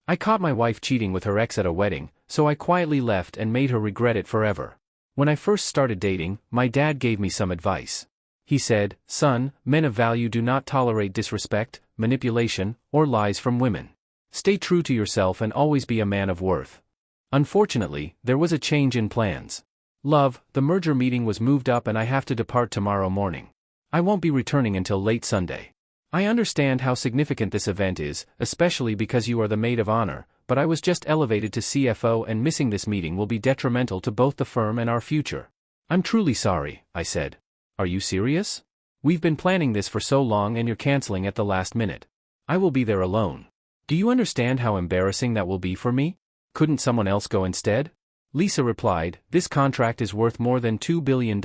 I caught my wife cheating with her ex at a wedding, so I quietly left and made her regret it forever. When I first started dating, my dad gave me some advice. He said, "Son, men of value do not tolerate disrespect, manipulation, or lies from women. Stay true to yourself and always be a man of worth." Unfortunately, there was a change in plans. Love, the merger meeting was moved up and I have to depart tomorrow morning. I won't be returning until late Sunday. I understand how significant this event is, especially because you are the maid of honor, but I was just elevated to CFO and missing this meeting will be detrimental to both the firm and our future. "I'm truly sorry," I said. "Are you serious? We've been planning this for so long and you're canceling at the last minute. I will be there alone. Do you understand how embarrassing that will be for me? Couldn't someone else go instead?" Lisa replied, "This contract is worth more than $2 billion,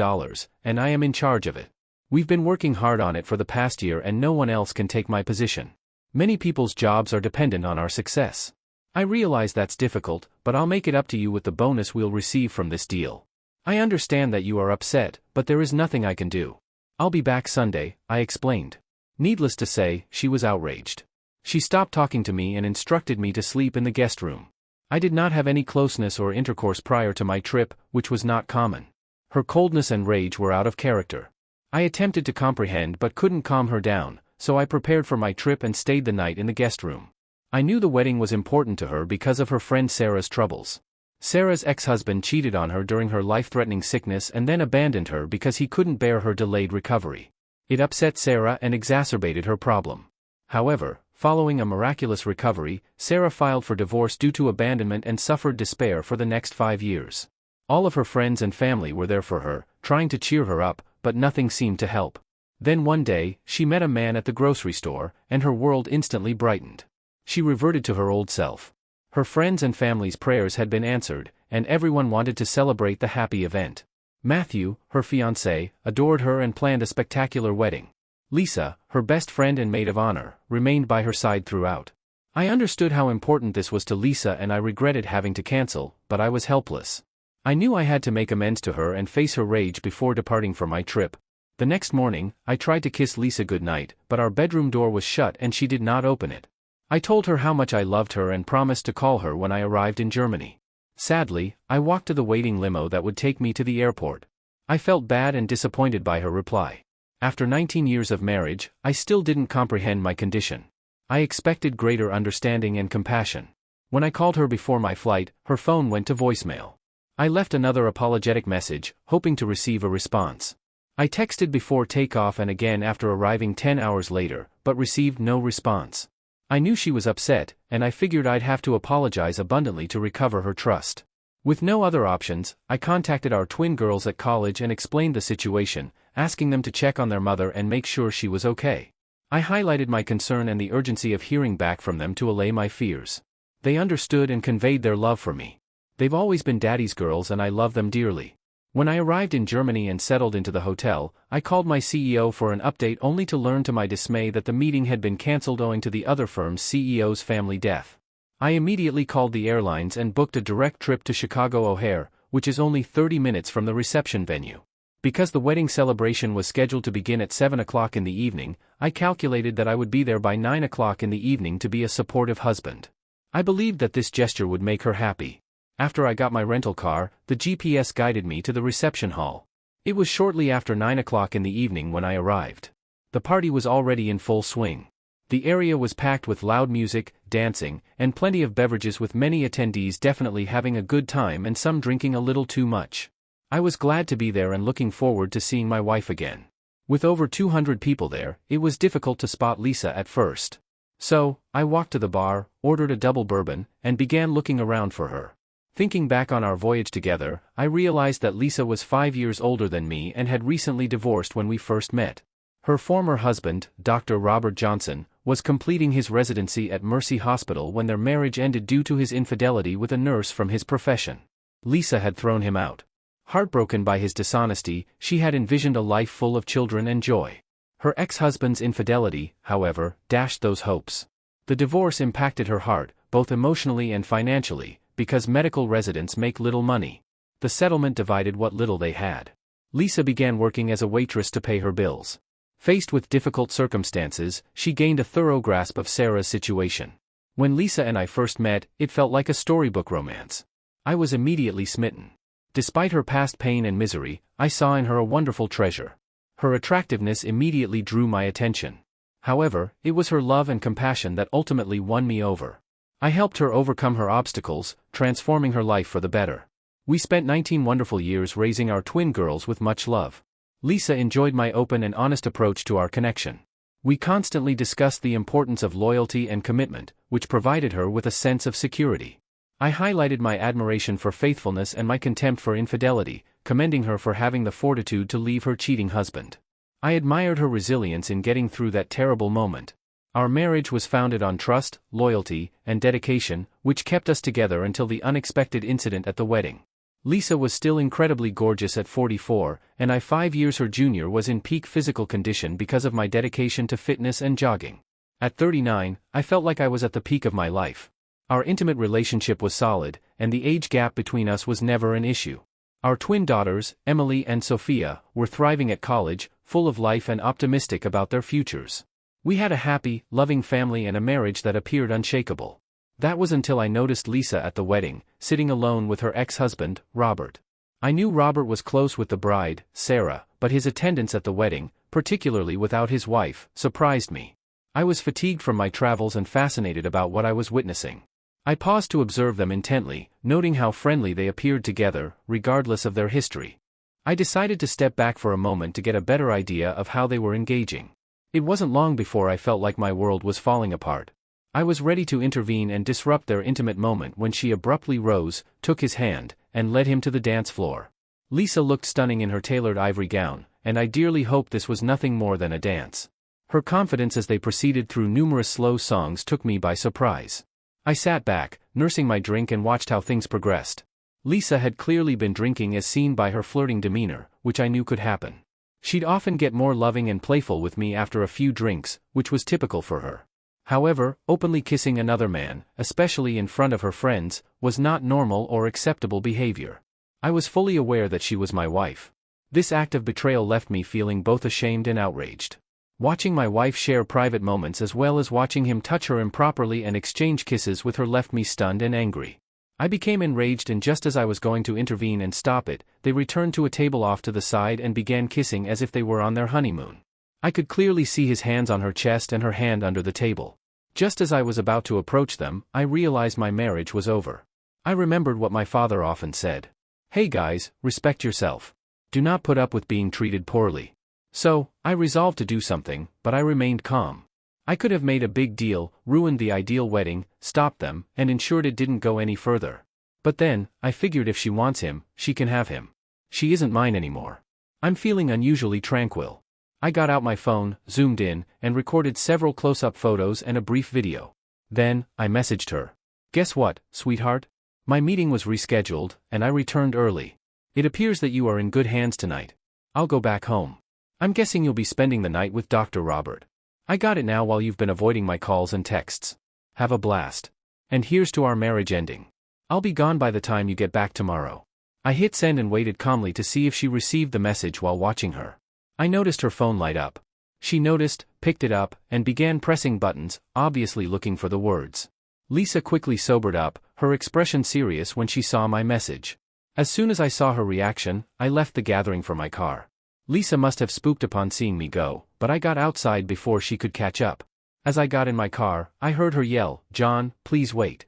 and I am in charge of it. We've been working hard on it for the past year and no one else can take my position. Many people's jobs are dependent on our success. I realize that's difficult, but I'll make it up to you with the bonus we'll receive from this deal. I understand that you are upset, but there is nothing I can do. I'll be back Sunday," I explained. Needless to say, she was outraged. She stopped talking to me and instructed me to sleep in the guest room. I did not have any closeness or intercourse prior to my trip, which was not common. Her coldness and rage were out of character. I attempted to comprehend but couldn't calm her down, so I prepared for my trip and stayed the night in the guest room. I knew the wedding was important to her because of her friend Sarah's troubles. Sarah's ex-husband cheated on her during her life-threatening sickness and then abandoned her because he couldn't bear her delayed recovery. It upset Sarah and exacerbated her problem. However, following a miraculous recovery, Sarah filed for divorce due to abandonment and suffered despair for the next 5 years. All of her friends and family were there for her, trying to cheer her up, but nothing seemed to help. Then one day, she met a man at the grocery store, and her world instantly brightened. She reverted to her old self. Her friends and family's prayers had been answered, and everyone wanted to celebrate the happy event. Matthew, her fiancé, adored her and planned a spectacular wedding. Lisa, her best friend and maid of honor, remained by her side throughout. I understood how important this was to Lisa and I regretted having to cancel, but I was helpless. I knew I had to make amends to her and face her rage before departing for my trip. The next morning, I tried to kiss Lisa goodnight, but our bedroom door was shut and she did not open it. I told her how much I loved her and promised to call her when I arrived in Germany. Sadly, I walked to the waiting limo that would take me to the airport. I felt bad and disappointed by her reply. After 19 years of marriage, I still didn't comprehend my condition. I expected greater understanding and compassion. When I called her before my flight, her phone went to voicemail. I left another apologetic message, hoping to receive a response. I texted before takeoff and again after arriving 10 hours later, but received no response. I knew she was upset, and I figured I'd have to apologize abundantly to recover her trust. With no other options, I contacted our twin girls at college and explained the situation, asking them to check on their mother and make sure she was okay. I highlighted my concern and the urgency of hearing back from them to allay my fears. They understood and conveyed their love for me. They've always been daddy's girls and I love them dearly. When I arrived in Germany and settled into the hotel, I called my CEO for an update only to learn to my dismay that the meeting had been cancelled owing to the other firm's CEO's family death. I immediately called the airlines and booked a direct trip to Chicago O'Hare, which is only 30 minutes from the reception venue. Because the wedding celebration was scheduled to begin at 7 o'clock in the evening, I calculated that I would be there by 9 o'clock in the evening to be a supportive husband. I believed that this gesture would make her happy. After I got my rental car, the GPS guided me to the reception hall. It was shortly after 9 o'clock in the evening when I arrived. The party was already in full swing. The area was packed with loud music, dancing, and plenty of beverages, with many attendees definitely having a good time and some drinking a little too much. I was glad to be there and looking forward to seeing my wife again. With over 200 people there, it was difficult to spot Lisa at first. So, I walked to the bar, ordered a double bourbon, and began looking around for her. Thinking back on our voyage together, I realized that Lisa was 5 years older than me and had recently divorced when we first met. Her former husband, Dr. Robert Johnson, was completing his residency at Mercy Hospital when their marriage ended due to his infidelity with a nurse from his profession. Lisa had thrown him out. Heartbroken by his dishonesty, she had envisioned a life full of children and joy. Her ex-husband's infidelity, however, dashed those hopes. The divorce impacted her heart, both emotionally and financially, because medical residents make little money. The settlement divided what little they had. Lisa began working as a waitress to pay her bills. Faced with difficult circumstances, she gained a thorough grasp of Sarah's situation. When Lisa and I first met, it felt like a storybook romance. I was immediately smitten. Despite her past pain and misery, I saw in her a wonderful treasure. Her attractiveness immediately drew my attention. However, it was her love and compassion that ultimately won me over. I helped her overcome her obstacles, transforming her life for the better. We spent 19 wonderful years raising our twin girls with much love. Lisa enjoyed my open and honest approach to our connection. We constantly discussed the importance of loyalty and commitment, which provided her with a sense of security. I highlighted my admiration for faithfulness and my contempt for infidelity, commending her for having the fortitude to leave her cheating husband. I admired her resilience in getting through that terrible moment. Our marriage was founded on trust, loyalty, and dedication, which kept us together until the unexpected incident at the wedding. Lisa was still incredibly gorgeous at 44, and I 5 years her junior was in peak physical condition because of my dedication to fitness and jogging. At 39, I felt like I was at the peak of my life. Our intimate relationship was solid, and the age gap between us was never an issue. Our twin daughters, Emily and Sophia, were thriving at college, full of life and optimistic about their futures. We had a happy, loving family and a marriage that appeared unshakable. That was until I noticed Lisa at the wedding, sitting alone with her ex-husband, Robert. I knew Robert was close with the bride, Sarah, but his attendance at the wedding, particularly without his wife, surprised me. I was fatigued from my travels and fascinated about what I was witnessing. I paused to observe them intently, noting how friendly they appeared together, regardless of their history. I decided to step back for a moment to get a better idea of how they were engaging. It wasn't long before I felt like my world was falling apart. I was ready to intervene and disrupt their intimate moment when she abruptly rose, took his hand, and led him to the dance floor. Lisa looked stunning in her tailored ivory gown, and I dearly hoped this was nothing more than a dance. Her confidence as they proceeded through numerous slow songs took me by surprise. I sat back, nursing my drink and watched how things progressed. Lisa had clearly been drinking as seen by her flirting demeanor, which I knew could happen. She'd often get more loving and playful with me after a few drinks, which was typical for her. However, openly kissing another man, especially in front of her friends, was not normal or acceptable behavior. I was fully aware that she was my wife. This act of betrayal left me feeling both ashamed and outraged. Watching my wife share private moments as well as watching him touch her improperly and exchange kisses with her left me stunned and angry. I became enraged, and just as I was going to intervene and stop it, they returned to a table off to the side and began kissing as if they were on their honeymoon. I could clearly see his hands on her chest and her hand under the table. Just as I was about to approach them, I realized my marriage was over. I remembered what my father often said. "Hey guys, respect yourself. Do not put up with being treated poorly." So, I resolved to do something, but I remained calm. I could have made a big deal, ruined the ideal wedding, stopped them, and ensured it didn't go any further. But then, I figured if she wants him, she can have him. She isn't mine anymore. I'm feeling unusually tranquil. I got out my phone, zoomed in, and recorded several close-up photos and a brief video. Then, I messaged her. "Guess what, sweetheart? My meeting was rescheduled, and I returned early. It appears that you are in good hands tonight. I'll go back home. I'm guessing you'll be spending the night with Dr. Robert. I got it now while you've been avoiding my calls and texts. Have a blast. And here's to our marriage ending. I'll be gone by the time you get back tomorrow." I hit send and waited calmly to see if she received the message while watching her. I noticed her phone light up. She noticed, picked it up, and began pressing buttons, obviously looking for the words. Lisa quickly sobered up, her expression serious when she saw my message. As soon as I saw her reaction, I left the gathering for my car. Lisa must have spooked upon seeing me go, but I got outside before she could catch up. As I got in my car, I heard her yell, "John, please wait."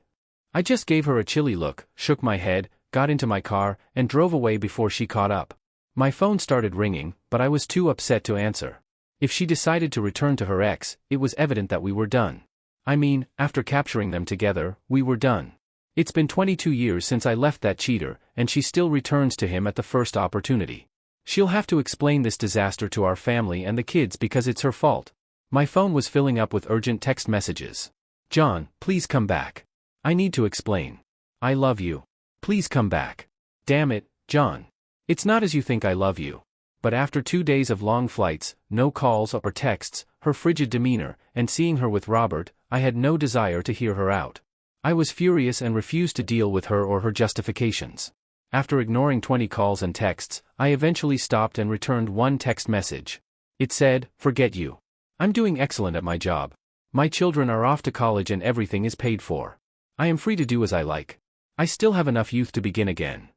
I just gave her a chilly look, shook my head, got into my car, and drove away before she caught up. My phone started ringing, but I was too upset to answer. If she decided to return to her ex, it was evident that we were done. I mean, after capturing them together, we were done. It's been 22 years since I left that cheater, and she still returns to him at the first opportunity. She'll have to explain this disaster to our family and the kids because it's her fault. My phone was filling up with urgent text messages. "John, please come back. I need to explain. I love you. Please come back. Damn it, John. It's not as you think I love you." But after 2 days of long flights, no calls or texts, her frigid demeanor, and seeing her with Robert, I had no desire to hear her out. I was furious and refused to deal with her or her justifications. After ignoring 20 calls and texts, I eventually stopped and returned one text message. It said, "Forget you. I'm doing excellent at my job. My children are off to college and everything is paid for. I am free to do as I like. I still have enough youth to begin again.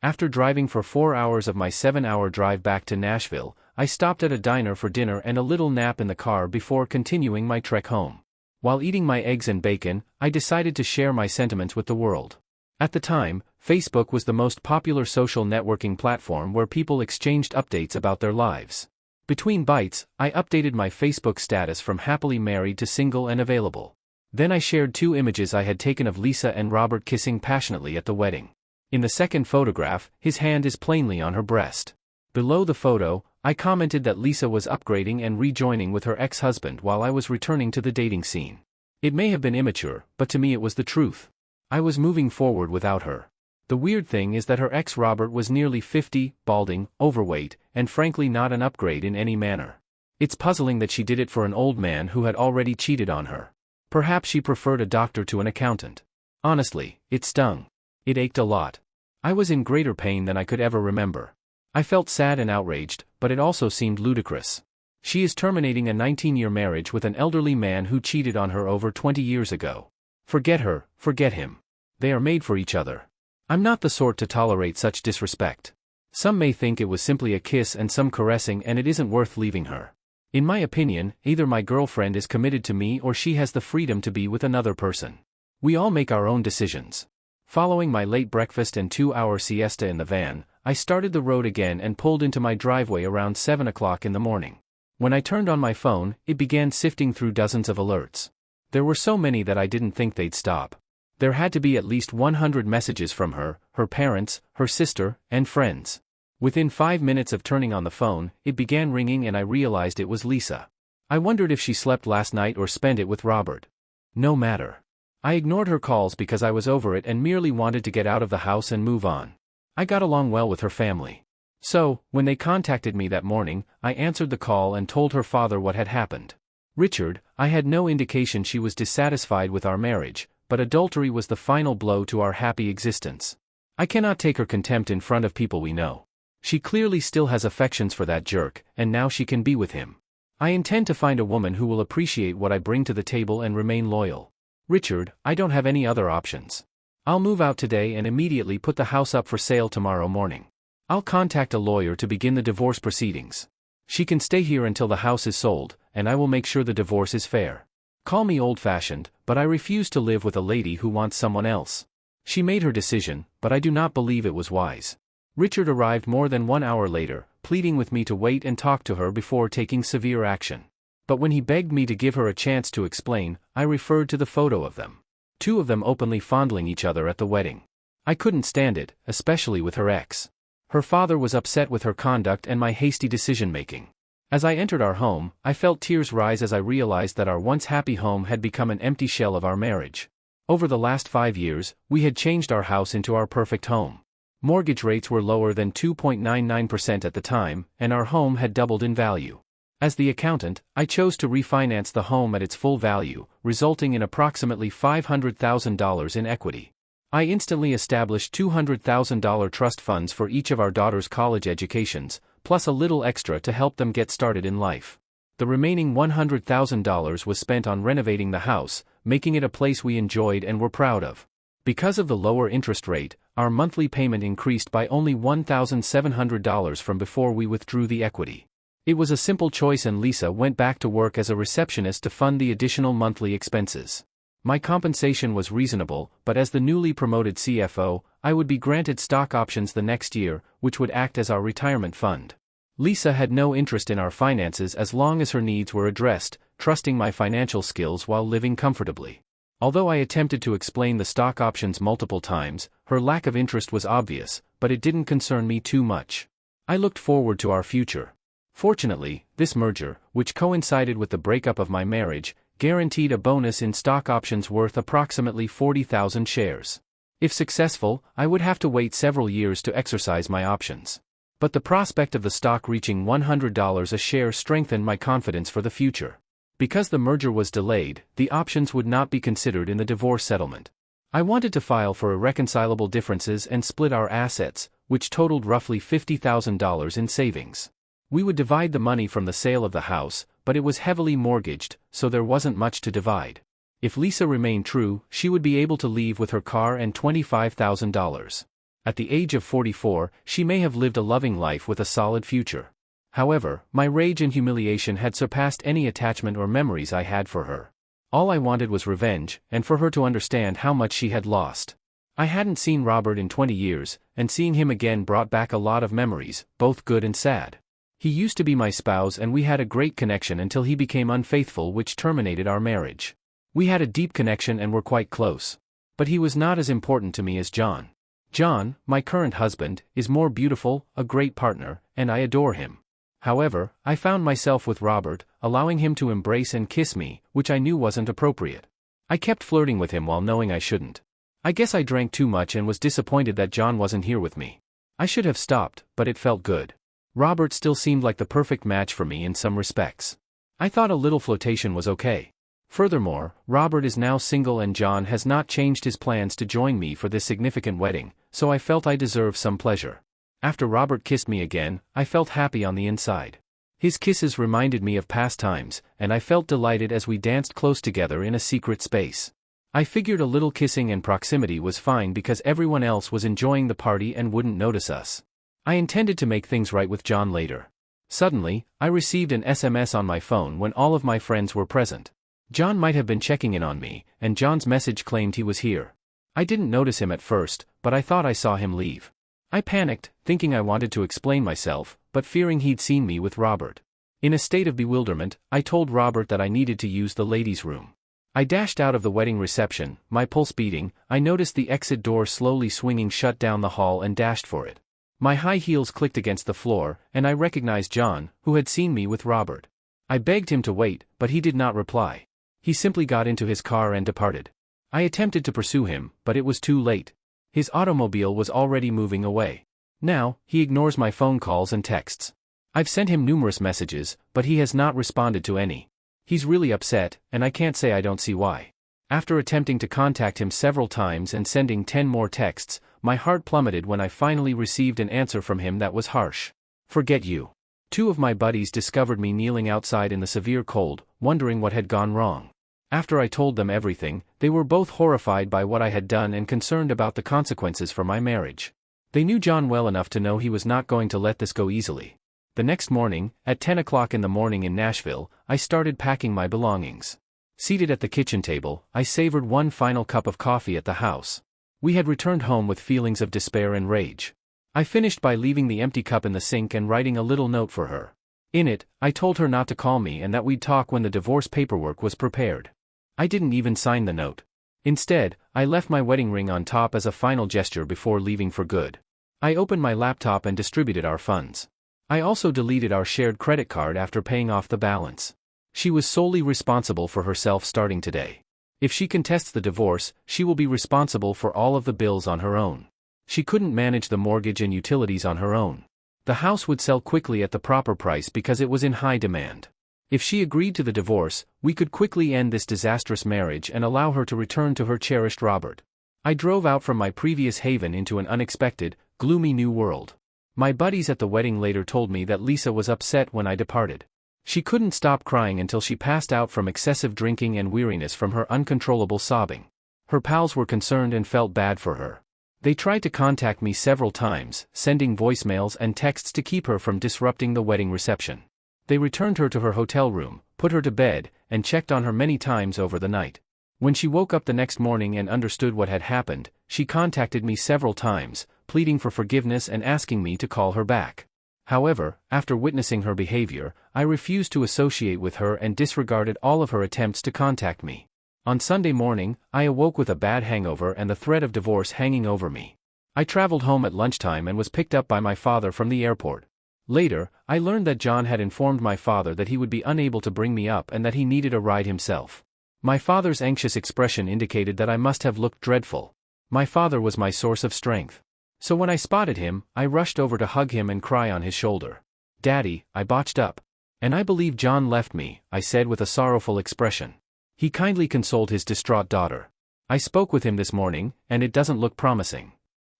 After driving for 4 hours of my 7-hour drive back to Nashville, I stopped at a diner for dinner and a little nap in the car before continuing my trek home. While eating my eggs and bacon, I decided to share my sentiments with the world. At the time, Facebook was the most popular social networking platform where people exchanged updates about their lives. Between bites, I updated my Facebook status from happily married to single and available. Then I shared 2 images I had taken of Lisa and Robert kissing passionately at the wedding. In the second photograph, his hand is plainly on her breast. Below the photo, I commented that Lisa was upgrading and rejoining with her ex-husband while I was returning to the dating scene. It may have been immature, but to me it was the truth. I was moving forward without her. The weird thing is that her ex Robert was nearly 50, balding, overweight, and frankly not an upgrade in any manner. It's puzzling that she did it for an old man who had already cheated on her. Perhaps she preferred a doctor to an accountant. Honestly, it stung. It ached a lot. I was in greater pain than I could ever remember. I felt sad and outraged, but it also seemed ludicrous. She is terminating a 19-year marriage with an elderly man who cheated on her over 20 years ago. Forget her, forget him. They are made for each other. I'm not the sort to tolerate such disrespect. Some may think it was simply a kiss and some caressing and it isn't worth leaving her. In my opinion, either my girlfriend is committed to me or she has the freedom to be with another person. We all make our own decisions. Following my late breakfast and 2-hour siesta in the van, I started the road again and pulled into my driveway around 7 o'clock in the morning. When I turned on my phone, it began sifting through dozens of alerts. There were so many that I didn't think they'd stop. There had to be at least 100 messages from her, her parents, her sister, and friends. Within 5 minutes of turning on the phone, it began ringing and I realized it was Lisa. I wondered if she slept last night or spent it with Robert. No matter. I ignored her calls because I was over it and merely wanted to get out of the house and move on. I got along well with her family. So, when they contacted me that morning, I answered the call and told her father what had happened. Richard, I had no indication she was dissatisfied with our marriage, but adultery was the final blow to our happy existence. I cannot take her contempt in front of people we know. She clearly still has affections for that jerk, and now she can be with him. I intend to find a woman who will appreciate what I bring to the table and remain loyal. Richard, I don't have any other options. I'll move out today and immediately put the house up for sale tomorrow morning. I'll contact a lawyer to begin the divorce proceedings. She can stay here until the house is sold, and I will make sure the divorce is fair. Call me old-fashioned, but I refuse to live with a lady who wants someone else. She made her decision, but I do not believe it was wise. Richard arrived more than 1 hour later, pleading with me to wait and talk to her before taking severe action. But when he begged me to give her a chance to explain, I referred to the photo of them. 2 of them openly fondling each other at the wedding. I couldn't stand it, especially with her ex. Her father was upset with her conduct and my hasty decision-making. As I entered our home, I felt tears rise as I realized that our once happy home had become an empty shell of our marriage. Over the last 5 years, we had changed our house into our perfect home. Mortgage rates were lower than 2.99% at the time, and our home had doubled in value. As the accountant, I chose to refinance the home at its full value, resulting in approximately $500,000 in equity. I instantly established $200,000 trust funds for each of our daughters' college educations, plus a little extra to help them get started in life. The remaining $100,000 was spent on renovating the house, making it a place we enjoyed and were proud of. Because of the lower interest rate, our monthly payment increased by only $1,700 from before we withdrew the equity. It was a simple choice and Lisa went back to work as a receptionist to fund the additional monthly expenses. My compensation was reasonable, but as the newly promoted CFO, I would be granted stock options the next year, which would act as our retirement fund. Lisa had no interest in our finances as long as her needs were addressed, trusting my financial skills while living comfortably. Although I attempted to explain the stock options multiple times, her lack of interest was obvious, but it didn't concern me too much. I looked forward to our future. Fortunately, this merger, which coincided with the breakup of my marriage, guaranteed a bonus in stock options worth approximately 40,000 shares. If successful, I would have to wait several years to exercise my options. But the prospect of the stock reaching $100 a share strengthened my confidence for the future. Because the merger was delayed, the options would not be considered in the divorce settlement. I wanted to file for irreconcilable differences and split our assets, which totaled roughly $50,000 in savings. We would divide the money from the sale of the house, but it was heavily mortgaged, so there wasn't much to divide. If Lisa remained true, she would be able to leave with her car and $25,000. At the age of 44, she may have lived a loving life with a solid future. However, my rage and humiliation had surpassed any attachment or memories I had for her. All I wanted was revenge, and for her to understand how much she had lost. I hadn't seen Robert in 20 years, and seeing him again brought back a lot of memories, both good and sad. He used to be my spouse and we had a great connection until he became unfaithful, which terminated our marriage. We had a deep connection and were quite close. But he was not as important to me as John. John, my current husband, is more beautiful, a great partner, and I adore him. However, I found myself with Robert, allowing him to embrace and kiss me, which I knew wasn't appropriate. I kept flirting with him while knowing I shouldn't. I guess I drank too much and was disappointed that John wasn't here with me. I should have stopped, but it felt good. Robert still seemed like the perfect match for me in some respects. I thought a little flirtation was okay. Furthermore, Robert is now single and John has not changed his plans to join me for this significant wedding, so I felt I deserved some pleasure. After Robert kissed me again, I felt happy on the inside. His kisses reminded me of past times, and I felt delighted as we danced close together in a secret space. I figured a little kissing and proximity was fine because everyone else was enjoying the party and wouldn't notice us. I intended to make things right with John later. Suddenly, I received an SMS on my phone when all of my friends were present. John might have been checking in on me, and John's message claimed he was here. I didn't notice him at first, but I thought I saw him leave. I panicked, thinking I wanted to explain myself, but fearing he'd seen me with Robert. In a state of bewilderment, I told Robert that I needed to use the ladies' room. I dashed out of the wedding reception, my pulse beating. I noticed the exit door slowly swinging shut down the hall and dashed for it. My high heels clicked against the floor, and I recognized John, who had seen me with Robert. I begged him to wait, but he did not reply. He simply got into his car and departed. I attempted to pursue him, but it was too late. His automobile was already moving away. Now, he ignores my phone calls and texts. I've sent him numerous messages, but he has not responded to any. He's really upset, and I can't say I don't see why. After attempting to contact him several times and sending 10 more texts, my heart plummeted when I finally received an answer from him that was harsh. Forget you. 2 of my buddies discovered me kneeling outside in the severe cold, wondering what had gone wrong. After I told them everything, they were both horrified by what I had done and concerned about the consequences for my marriage. They knew John well enough to know he was not going to let this go easily. The next morning, at 10 o'clock in the morning in Nashville, I started packing my belongings. Seated at the kitchen table, I savored one final cup of coffee at the house. We had returned home with feelings of despair and rage. I finished by leaving the empty cup in the sink and writing a little note for her. In it, I told her not to call me and that we'd talk when the divorce paperwork was prepared. I didn't even sign the note. Instead, I left my wedding ring on top as a final gesture before leaving for good. I opened my laptop and distributed our funds. I also deleted our shared credit card after paying off the balance. She was solely responsible for herself starting today. If she contests the divorce, she will be responsible for all of the bills on her own. She couldn't manage the mortgage and utilities on her own. The house would sell quickly at the proper price because it was in high demand. If she agreed to the divorce, we could quickly end this disastrous marriage and allow her to return to her cherished Robert. I drove out from my previous haven into an unexpected, gloomy new world. My buddies at the wedding later told me that Lisa was upset when I departed. She couldn't stop crying until she passed out from excessive drinking and weariness from her uncontrollable sobbing. Her pals were concerned and felt bad for her. They tried to contact me several times, sending voicemails and texts to keep her from disrupting the wedding reception. They returned her to her hotel room, put her to bed, and checked on her many times over the night. When she woke up the next morning and understood what had happened, she contacted me several times, pleading for forgiveness and asking me to call her back. However, after witnessing her behavior, I refused to associate with her and disregarded all of her attempts to contact me. On Sunday morning, I awoke with a bad hangover and the threat of divorce hanging over me. I traveled home at lunchtime and was picked up by my father from the airport. Later, I learned that John had informed my father that he would be unable to bring me up and that he needed a ride himself. My father's anxious expression indicated that I must have looked dreadful. My father was my source of strength. So when I spotted him, I rushed over to hug him and cry on his shoulder. "Daddy, I botched up. And I believe John left me," I said with a sorrowful expression. He kindly consoled his distraught daughter. "I spoke with him this morning, and it doesn't look promising."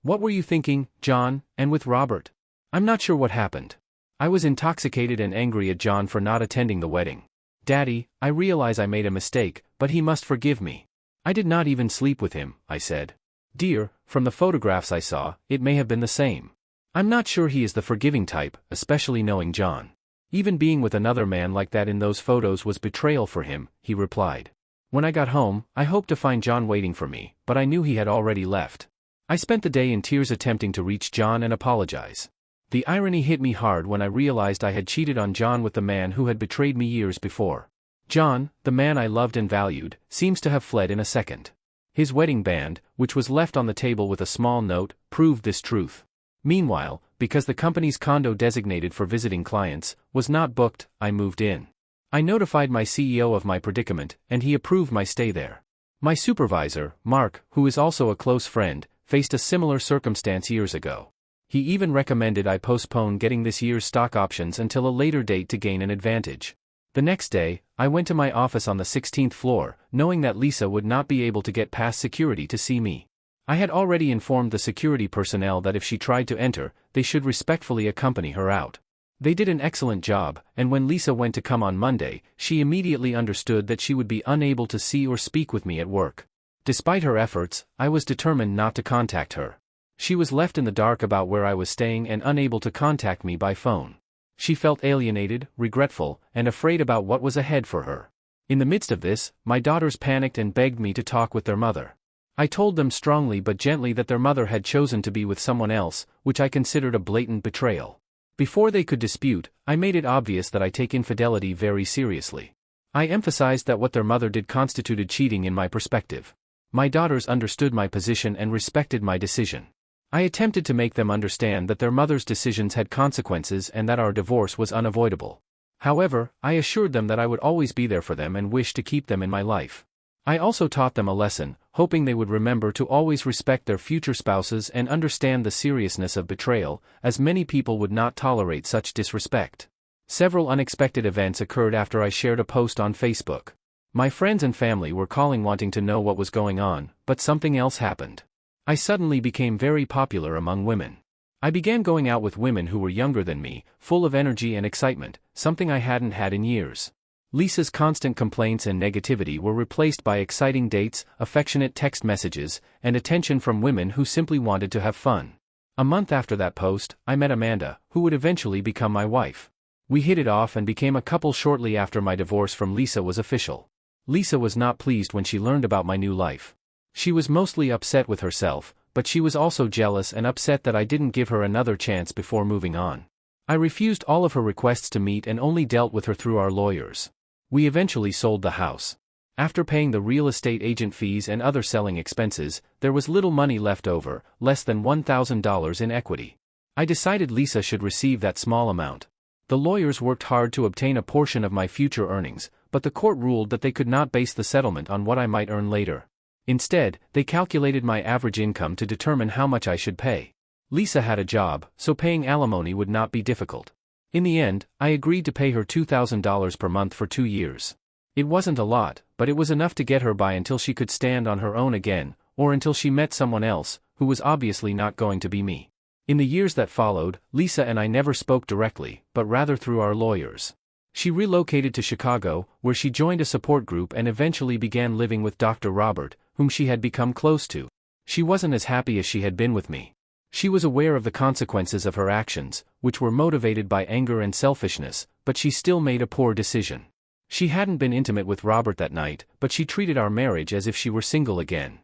"What were you thinking, John, and with Robert?" "I'm not sure what happened. I was intoxicated and angry at John for not attending the wedding. "Daddy, I realize I made a mistake, but he must forgive me. I did not even sleep with him," I said. "Dear, from the photographs I saw, it may have been the same. I'm not sure he is the forgiving type, especially knowing John. Even being with another man like that in those photos was betrayal for him," he replied. When I got home, I hoped to find John waiting for me, but I knew he had already left. I spent the day in tears attempting to reach John and apologize. The irony hit me hard when I realized I had cheated on John with the man who had betrayed me years before. John, the man I loved and valued, seems to have fled in a second. His wedding band, which was left on the table with a small note, proved this truth. Meanwhile, because the company's condo designated for visiting clients was not booked, I moved in. I notified my CEO of my predicament, and he approved my stay there. My supervisor, Mark, who is also a close friend, faced a similar circumstance years ago. He even recommended I postpone getting this year's stock options until a later date to gain an advantage. The next day, I went to my office on the 16th floor, knowing that Lisa would not be able to get past security to see me. I had already informed the security personnel that if she tried to enter, they should respectfully accompany her out. They did an excellent job, and when Lisa went to come on Monday, she immediately understood that she would be unable to see or speak with me at work. Despite her efforts, I was determined not to contact her. She was left in the dark about where I was staying and unable to contact me by phone. She felt alienated, regretful, and afraid about what was ahead for her. In the midst of this, my daughters panicked and begged me to talk with their mother. I told them strongly but gently that their mother had chosen to be with someone else, which I considered a blatant betrayal. Before they could dispute, I made it obvious that I take infidelity very seriously. I emphasized that what their mother did constituted cheating in my perspective. My daughters understood my position and respected my decision. I attempted to make them understand that their mother's decisions had consequences and that our divorce was unavoidable. However, I assured them that I would always be there for them and wish to keep them in my life. I also taught them a lesson, hoping they would remember to always respect their future spouses and understand the seriousness of betrayal, as many people would not tolerate such disrespect. Several unexpected events occurred after I shared a post on Facebook. My friends and family were calling wanting to know what was going on, but something else happened. I suddenly became very popular among women. I began going out with women who were younger than me, full of energy and excitement, something I hadn't had in years. Lisa's constant complaints and negativity were replaced by exciting dates, affectionate text messages, and attention from women who simply wanted to have fun. A month after that post, I met Amanda, who would eventually become my wife. We hit it off and became a couple shortly after my divorce from Lisa was official. Lisa was not pleased when she learned about my new life. She was mostly upset with herself, but she was also jealous and upset that I didn't give her another chance before moving on. I refused all of her requests to meet and only dealt with her through our lawyers. We eventually sold the house. After paying the real estate agent fees and other selling expenses, there was little money left over, less than $1,000 in equity. I decided Lisa should receive that small amount. The lawyers worked hard to obtain a portion of my future earnings, but the court ruled that they could not base the settlement on what I might earn later. Instead, they calculated my average income to determine how much I should pay. Lisa had a job, so paying alimony would not be difficult. In the end, I agreed to pay her $2,000 per month for 2 years. It wasn't a lot, but it was enough to get her by until she could stand on her own again, or until she met someone else, who was obviously not going to be me. In the years that followed, Lisa and I never spoke directly, but rather through our lawyers. She relocated to Chicago, where she joined a support group and eventually began living with Dr. Robert, whom she had become close to. She wasn't as happy as she had been with me. She was aware of the consequences of her actions, which were motivated by anger and selfishness, but she still made a poor decision. She hadn't been intimate with Robert that night, but she treated our marriage as if she were single again.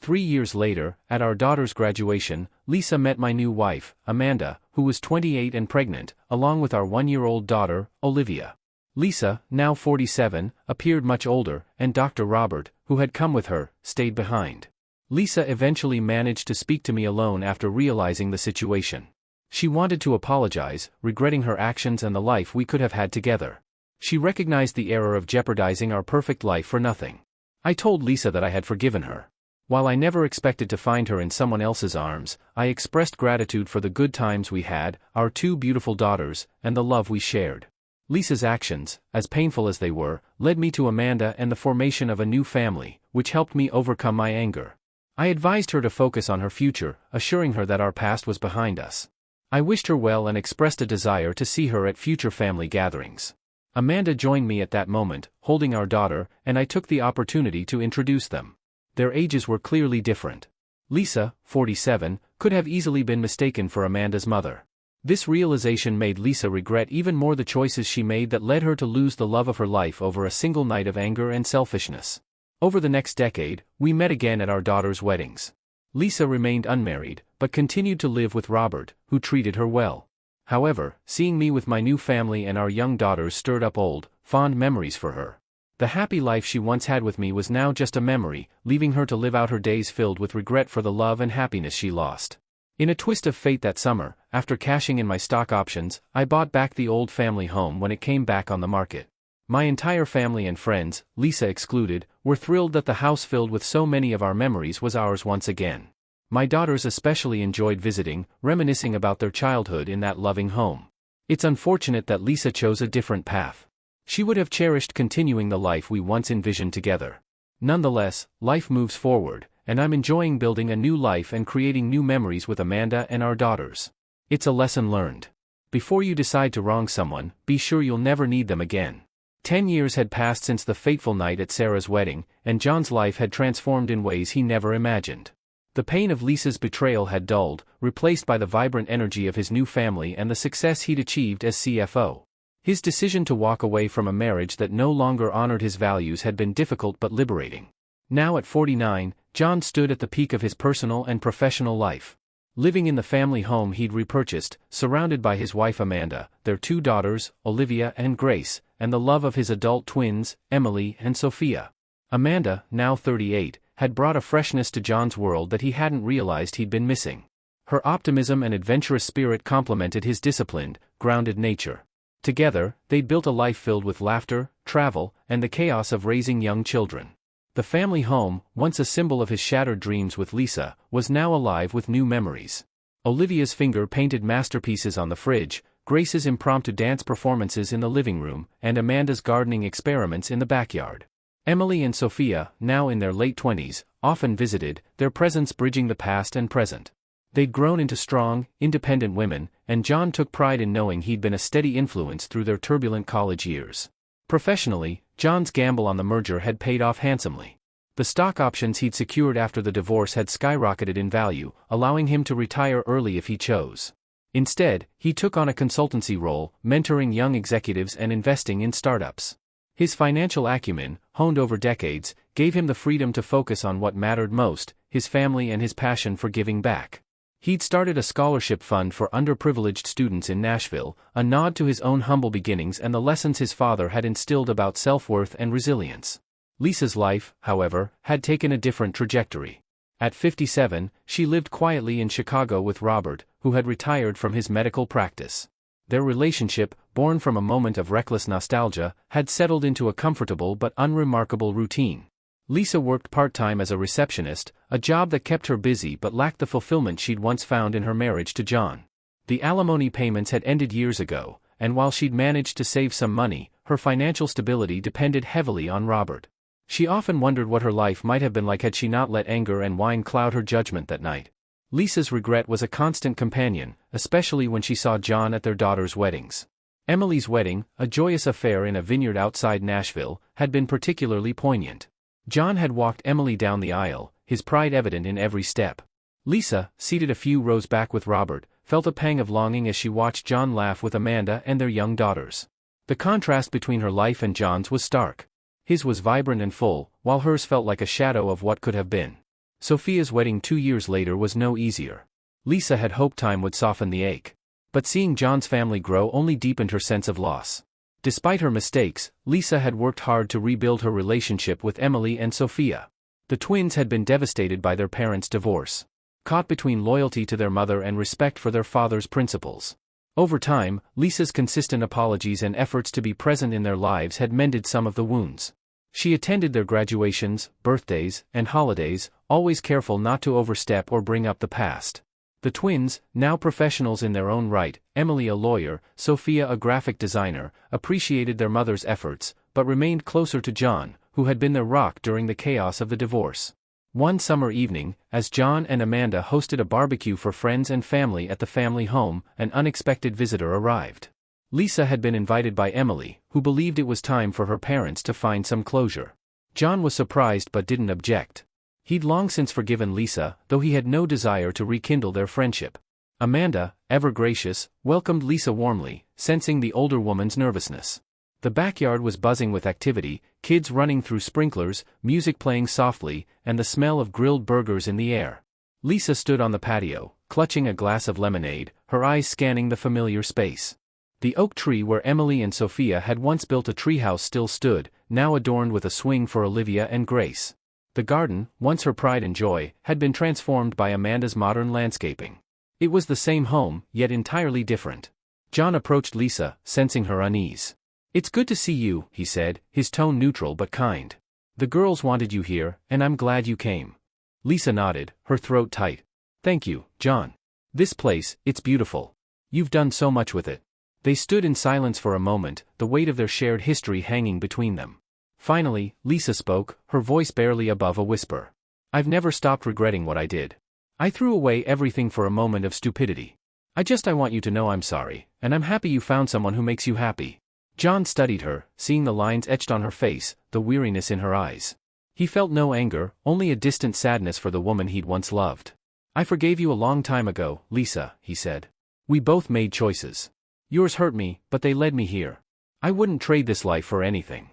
3 years later, at our daughter's graduation, Lisa met my new wife, Amanda, who was 28 and pregnant, along with our 1-year-old daughter, Olivia. Lisa, now 47, appeared much older, and Dr. Robert, who had come with her, stayed behind. Lisa eventually managed to speak to me alone after realizing the situation. She wanted to apologize, regretting her actions and the life we could have had together. She recognized the error of jeopardizing our perfect life for nothing. I told Lisa that I had forgiven her. While I never expected to find her in someone else's arms, I expressed gratitude for the good times we had, our 2 beautiful daughters, and the love we shared. Lisa's actions, as painful as they were, led me to Amanda and the formation of a new family, which helped me overcome my anger. I advised her to focus on her future, assuring her that our past was behind us. I wished her well and expressed a desire to see her at future family gatherings. Amanda joined me at that moment, holding our daughter, and I took the opportunity to introduce them. Their ages were clearly different. Lisa, 47, could have easily been mistaken for Amanda's mother. This realization made Lisa regret even more the choices she made that led her to lose the love of her life over a single night of anger and selfishness. Over the next decade, we met again at our daughter's weddings. Lisa remained unmarried, but continued to live with Robert, who treated her well. However, seeing me with my new family and our young daughters stirred up old, fond memories for her. The happy life she once had with me was now just a memory, leaving her to live out her days filled with regret for the love and happiness she lost. In a twist of fate that summer, after cashing in my stock options, I bought back the old family home when it came back on the market. My entire family and friends, Lisa excluded, were thrilled that the house filled with so many of our memories was ours once again. My daughters especially enjoyed visiting, reminiscing about their childhood in that loving home. It's unfortunate that Lisa chose a different path. She would have cherished continuing the life we once envisioned together. Nonetheless, life moves forward, and I'm enjoying building a new life and creating new memories with Amanda and our daughters. It's a lesson learned. Before you decide to wrong someone, be sure you'll never need them again. 10 years had passed since the fateful night at Sarah's wedding, and John's life had transformed in ways he never imagined. The pain of Lisa's betrayal had dulled, replaced by the vibrant energy of his new family and the success he'd achieved as CFO. His decision to walk away from a marriage that no longer honored his values had been difficult but liberating. Now at 49, John stood at the peak of his personal and professional life. Living in the family home he'd repurchased, surrounded by his wife Amanda, their 2 daughters, Olivia and Grace, and the love of his adult twins, Emily and Sophia. Amanda, now 38, had brought a freshness to John's world that he hadn't realized he'd been missing. Her optimism and adventurous spirit complemented his disciplined, grounded nature. Together, they'd built a life filled with laughter, travel, and the chaos of raising young children. The family home, once a symbol of his shattered dreams with Lisa, was now alive with new memories. Olivia's finger-painted masterpieces on the fridge, Grace's impromptu dance performances in the living room, and Amanda's gardening experiments in the backyard. Emily and Sophia, now in their late 20s, often visited, their presence bridging the past and present. They'd grown into strong, independent women, and John took pride in knowing he'd been a steady influence through their turbulent college years. Professionally, John's gamble on the merger had paid off handsomely. The stock options he'd secured after the divorce had skyrocketed in value, allowing him to retire early if he chose. Instead, he took on a consultancy role, mentoring young executives and investing in startups. His financial acumen, honed over decades, gave him the freedom to focus on what mattered most, his family and his passion for giving back. He'd started a scholarship fund for underprivileged students in Nashville, a nod to his own humble beginnings and the lessons his father had instilled about self-worth and resilience. Lisa's life, however, had taken a different trajectory. At 57, she lived quietly in Chicago with Robert, who had retired from his medical practice. Their relationship, born from a moment of reckless nostalgia, had settled into a comfortable but unremarkable routine. Lisa worked part-time as a receptionist, a job that kept her busy but lacked the fulfillment she'd once found in her marriage to John. The alimony payments had ended years ago, and while she'd managed to save some money, her financial stability depended heavily on Robert. She often wondered what her life might have been like had she not let anger and wine cloud her judgment that night. Lisa's regret was a constant companion, especially when she saw John at their daughters' weddings. Emily's wedding, a joyous affair in a vineyard outside Nashville, had been particularly poignant. John had walked Emily down the aisle, his pride evident in every step. Lisa, seated a few rows back with Robert, felt a pang of longing as she watched John laugh with Amanda and their young daughters. The contrast between her life and John's was stark. His was vibrant and full, while hers felt like a shadow of what could have been. Sophia's wedding 2 years later was no easier. Lisa had hoped time would soften the ache. But seeing John's family grow only deepened her sense of loss. Despite her mistakes, Lisa had worked hard to rebuild her relationship with Emily and Sophia. The twins had been devastated by their parents' divorce, caught between loyalty to their mother and respect for their father's principles. Over time, Lisa's consistent apologies and efforts to be present in their lives had mended some of the wounds. She attended their graduations, birthdays, and holidays, always careful not to overstep or bring up the past. The twins, now professionals in their own right, Emily a lawyer, Sophia a graphic designer, appreciated their mother's efforts, but remained closer to John, who had been their rock during the chaos of the divorce. One summer evening, as John and Amanda hosted a barbecue for friends and family at the family home, an unexpected visitor arrived. Lisa had been invited by Emily, who believed it was time for her parents to find some closure. John was surprised but didn't object. He'd long since forgiven Lisa, though he had no desire to rekindle their friendship. Amanda, ever gracious, welcomed Lisa warmly, sensing the older woman's nervousness. The backyard was buzzing with activity, kids running through sprinklers, music playing softly, and the smell of grilled burgers in the air. Lisa stood on the patio, clutching a glass of lemonade, her eyes scanning the familiar space. The oak tree where Emily and Sophia had once built a treehouse still stood, now adorned with a swing for Olivia and Grace. The garden, once her pride and joy, had been transformed by Amanda's modern landscaping. It was the same home, yet entirely different. John approached Lisa, sensing her unease. "It's good to see you," he said, his tone neutral but kind. "The girls wanted you here, and I'm glad you came." Lisa nodded, her throat tight. "Thank you, John. This place, it's beautiful. You've done so much with it." They stood in silence for a moment, the weight of their shared history hanging between them. Finally, Lisa spoke, her voice barely above a whisper. "I've never stopped regretting what I did. I threw away everything for a moment of stupidity. I want you to know I'm sorry, and I'm happy you found someone who makes you happy." John studied her, seeing the lines etched on her face, the weariness in her eyes. He felt no anger, only a distant sadness for the woman he'd once loved. "I forgave you a long time ago, Lisa," he said. "We both made choices. Yours hurt me, but they led me here. I wouldn't trade this life for anything."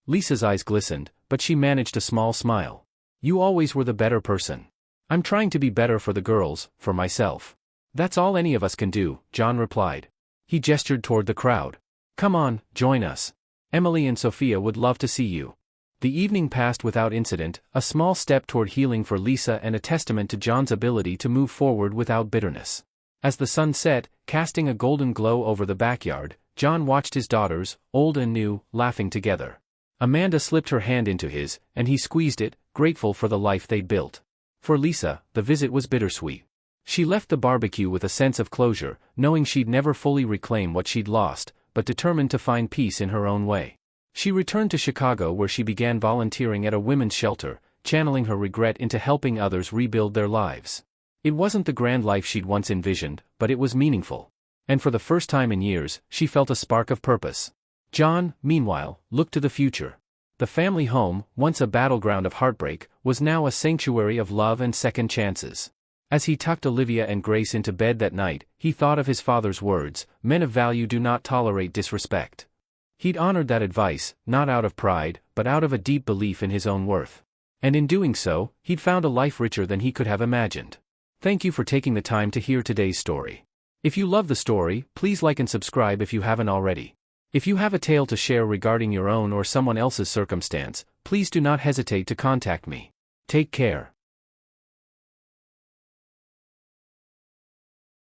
Lisa's eyes glistened, but she managed a small smile. "You always were the better person. I'm trying to be better for the girls, for myself." "That's all any of us can do," John replied. He gestured toward the crowd. "Come on, join us. Emily and Sophia would love to see you." The evening passed without incident, a small step toward healing for Lisa and a testament to John's ability to move forward without bitterness. As the sun set, casting a golden glow over the backyard, John watched his daughters, old and new, laughing together. Amanda slipped her hand into his, and he squeezed it, grateful for the life they'd built. For Lisa, the visit was bittersweet. She left the barbecue with a sense of closure, knowing she'd never fully reclaim what she'd lost, but determined to find peace in her own way. She returned to Chicago where she began volunteering at a women's shelter, channeling her regret into helping others rebuild their lives. It wasn't the grand life she'd once envisioned, but it was meaningful. And for the first time in years, she felt a spark of purpose. John, meanwhile, looked to the future. The family home, once a battleground of heartbreak, was now a sanctuary of love and second chances. As he tucked Olivia and Grace into bed that night, he thought of his father's words, "Men of value do not tolerate disrespect." He'd honored that advice, not out of pride, but out of a deep belief in his own worth. And in doing so, he'd found a life richer than he could have imagined. Thank you for taking the time to hear today's story. If you love the story, please like and subscribe if you haven't already. If you have a tale to share regarding your own or someone else's circumstance, please do not hesitate to contact me. Take care.